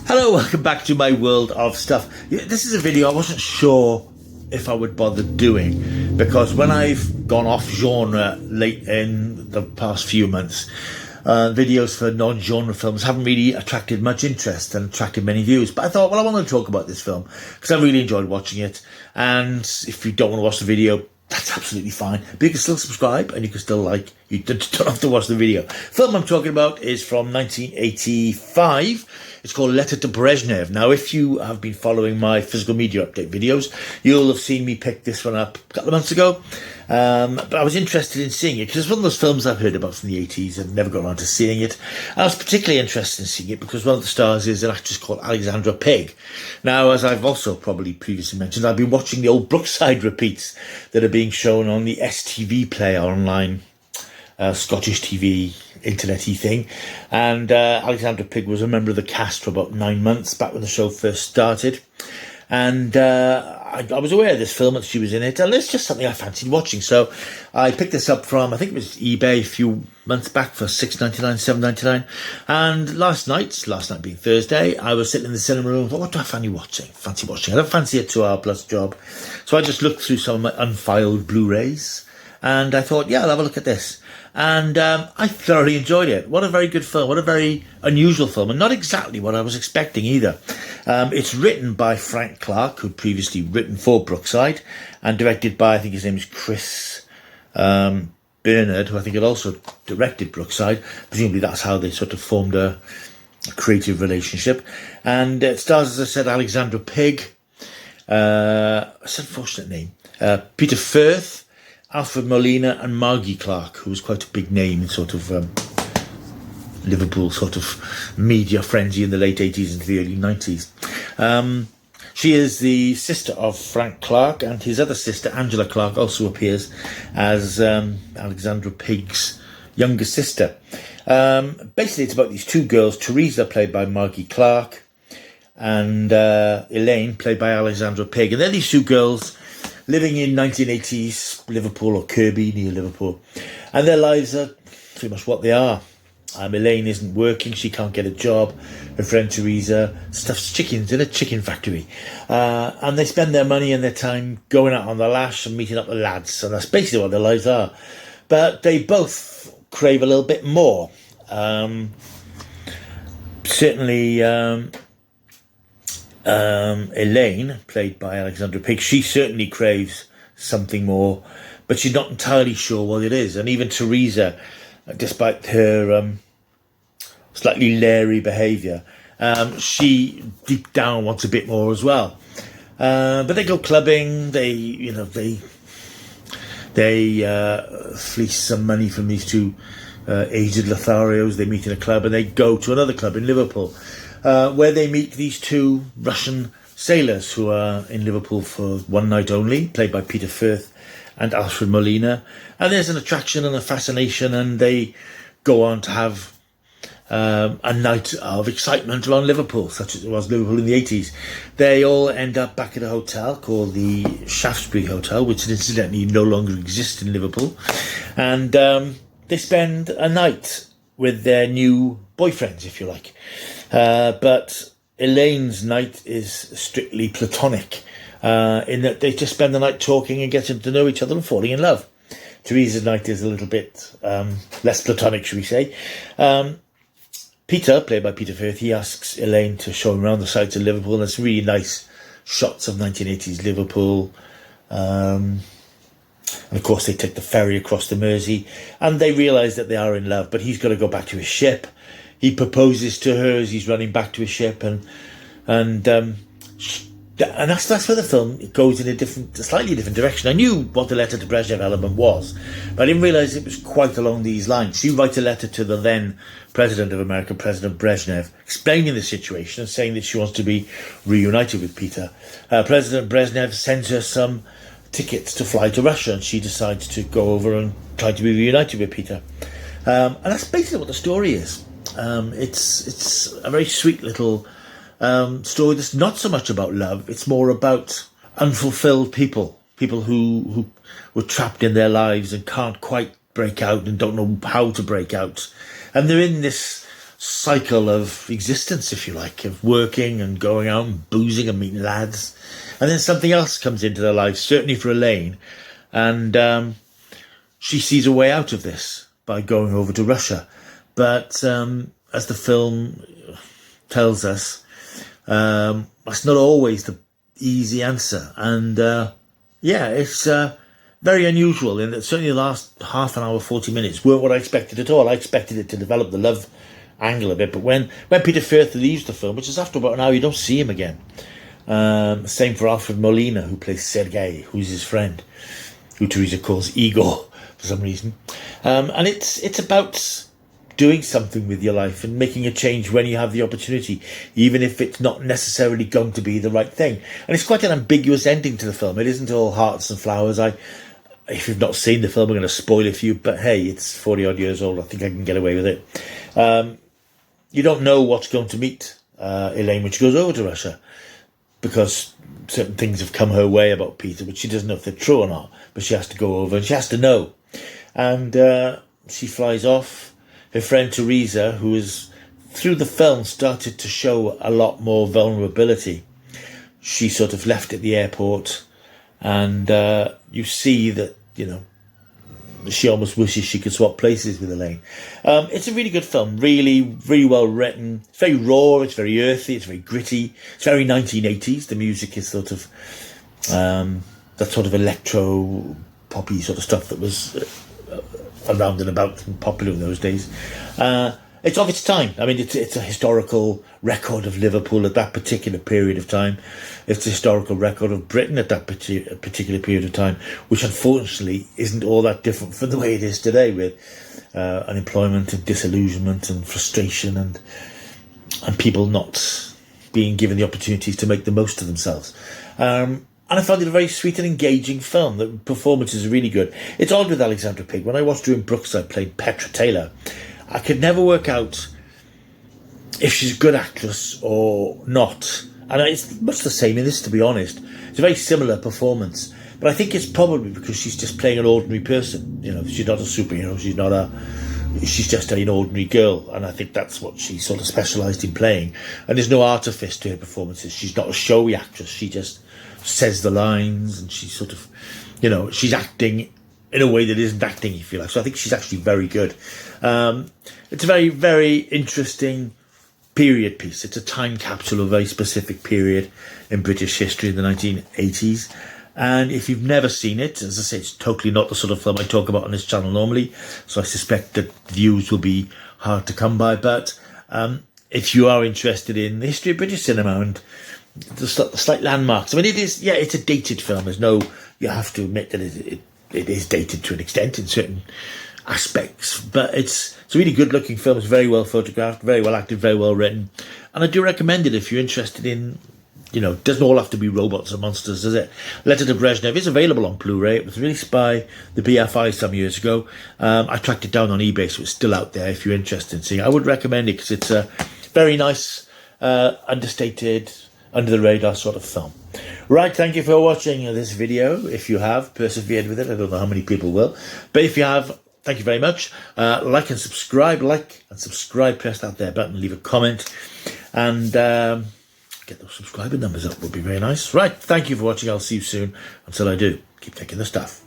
Hello, welcome back to my world of stuff. This is a video I wasn't sure if I would bother doing, because when I've gone off genre late in the past few months, videos for non-genre films haven't really attracted much interest and attracted many views. But I thought, well, I want to talk about this film because I really enjoyed watching it. And if you don't want to watch the video, that's absolutely fine. But you can still subscribe and you can still like. You don't have to watch the video. The film I'm talking about is from 1985. It's called Letter to Brezhnev. Now, if you have been following my physical media update videos, you'll have seen me pick this one up a couple of months ago. But I was interested in seeing it because it's one of those films I've heard about from the 80s and never got around to seeing it. And I was particularly interested in seeing it because one of the stars is an actress called Alexandra Pig. Now, as I've also probably previously mentioned, I've been watching the old Brookside repeats that are being shown on the STV player online. Scottish TV, internet-y thing. And Alexandra Pig was a member of the cast for about 9 months back when the show first started. And I was aware of this film and she was in it, and it's just something I fancied watching. So I picked this up from, I think it was eBay a few months back for $6.99, $7.99. And last night being Thursday, I was sitting in the cinema room and thought, what do I fancy watching? I don't fancy a 2-hour plus job. So I just looked through some of my unfiled Blu-rays and I thought, yeah, I'll have a look at this. And I thoroughly enjoyed it. What a very good film. What a very unusual film. And not exactly what I was expecting either. It's written by Frank Clark, who'd previously written for Brookside, and directed by, I think his name is Chris Bernard, who I think had also directed Brookside. Presumably that's how they sort of formed a creative relationship. And it stars, as I said, Alexandra Pig. It's an unfortunate name. Peter Firth, Alfred Molina and Margie Clark, who was quite a big name in sort of Liverpool sort of media frenzy in the late 80s into the early 90s. She is the sister of Frank Clark, and his other sister, Angela Clark, also appears as Alexandra Pig's younger sister. Basically, it's about these two girls, Teresa, played by Margie Clark, and Elaine, played by Alexandra Pig. And they're these two girls living in 1980s Liverpool, or Kirby, near Liverpool. And their lives are pretty much what they are. Elaine isn't working, she can't get a job. Her friend Teresa stuffs chickens in a chicken factory. And they spend their money and their time going out on the lash and meeting up with lads. And that's basically what their lives are. But they both crave a little bit more. Certainly, Elaine, played by Alexandra Pig, she certainly craves something more, but she's not entirely sure what it is. And even Teresa, despite her slightly leery behaviour, she deep down wants a bit more as well. But they go clubbing. They fleece some money from these two aged Lotharios. They meet in a club, and they go to another club in Liverpool, where they meet these two Russian sailors who are in Liverpool for one night only, played by Peter Firth and Alfred Molina. And there's an attraction and a fascination, and they go on to have a night of excitement around Liverpool, such as it was Liverpool in the 80s. They all end up back at a hotel called the Shaftesbury Hotel, which incidentally no longer exists in Liverpool. And they spend a night with their new boyfriends, if you like. But Elaine's night is strictly platonic, in that they just spend the night talking and getting to know each other and falling in love. Teresa's night is a little bit less platonic, should we say. Peter, played by Peter Firth, he asks Elaine to show him around the sights of Liverpool, and there's really nice shots of 1980s Liverpool. And of course they take the ferry across the Mersey, and they realise that they are in love, but he's got to go back to his ship. He proposes to her as he's running back to his ship, and that's where the film goes in a slightly different direction. I knew what the Letter to Brezhnev element was, but I didn't realise it was quite along these lines. She writes a letter to the then President of America, President Brezhnev, explaining the situation and saying that she wants to be reunited with Peter. President Brezhnev sends her some tickets to fly to Russia, and she decides to go over and try to be reunited with Peter. And that's basically what the story is. It's a very sweet little story that's not so much about love. It's more about unfulfilled people who were trapped in their lives and can't quite break out and don't know how to break out. And they're in this cycle of existence, if you like, of working and going out and boozing and meeting lads. And then something else comes into their life, certainly for Elaine. And she sees a way out of this by going over to Russia. But as the film tells us, that's not always the easy answer. And it's very unusual in that certainly the last half an hour, 40 minutes weren't what I expected at all. I expected it to develop the love angle of it. But when Peter Firth leaves the film, which is after about an hour, you don't see him again. Same for Alfred Molina, who plays Sergei, who's his friend, who Teresa calls Igor for some reason. And it's about doing something with your life and making a change when you have the opportunity, even if it's not necessarily going to be the right thing. And it's quite an ambiguous ending to the film. It isn't all hearts and flowers. If you've not seen the film, I'm going to spoil it for you, but hey, it's 40 odd years old. I think I can get away with it. You don't know what's going to meet Elaine when she goes over to Russia, because certain things have come her way about Peter, but she doesn't know if they're true or not. But she has to go over and she has to know. And she flies off. Her friend Teresa, who has, through the film, started to show a lot more vulnerability. She sort of left at the airport, and you see that, she almost wishes she could swap places with Elaine. It's a really good film, really, really well written. It's very raw, it's very earthy, it's very gritty. It's very 1980s. The music is sort of that sort of electro poppy sort of stuff that was around and about and popular in those days. It's of its time. I mean, it's a historical record of Liverpool at that particular period of time. It's a historical record of Britain at that particular period of time, which unfortunately isn't all that different from the way it is today, with unemployment and disillusionment and frustration and people not being given the opportunities to make the most of themselves. And I found it a very sweet and engaging film. The performances are really good. It's odd with Alexandra Pigg. When I watched her in Brookside playing Petra Taylor, I could never work out if she's a good actress or not. And it's much the same in this, to be honest. It's a very similar performance. But I think it's probably because she's just playing an ordinary person. She's not a superhero. She's just an ordinary girl. And I think that's what she sort of specialised in playing. And there's no artifice to her performances. She's not a showy actress. She just says the lines, and she's sort of, she's acting in a way that isn't acting, if you like. So I think she's actually very good. It's a very, very interesting period piece. It's a time capsule of a very specific period in British history in the 1980s. And if you've never seen it, as I say, it's totally not the sort of film I talk about on this channel normally. So I suspect that views will be hard to come by. But if you are interested in the history of British cinema and the slight landmarks, I mean, it's a dated film. You have to admit that it is dated to an extent in certain aspects, but it's a really good looking film. It's very well photographed, very well acted, very well written, and I do recommend it if you're interested in, it doesn't all have to be robots or monsters, does it? Letter to Brezhnev is available on Blu-ray. It was released by the BFI some years ago. I tracked it down on eBay, so it's still out there if you're interested in seeing it. I would recommend it because it's a very nice, understated, under the radar sort of film. Right, thank you for watching this video. If you have persevered with it, I don't know how many people will, but if you have, thank you very much. Like and subscribe, press that there button, leave a comment, and get those subscriber numbers up would be very nice. Right, thank you for watching. I'll see you soon. Until I do, keep taking the stuff.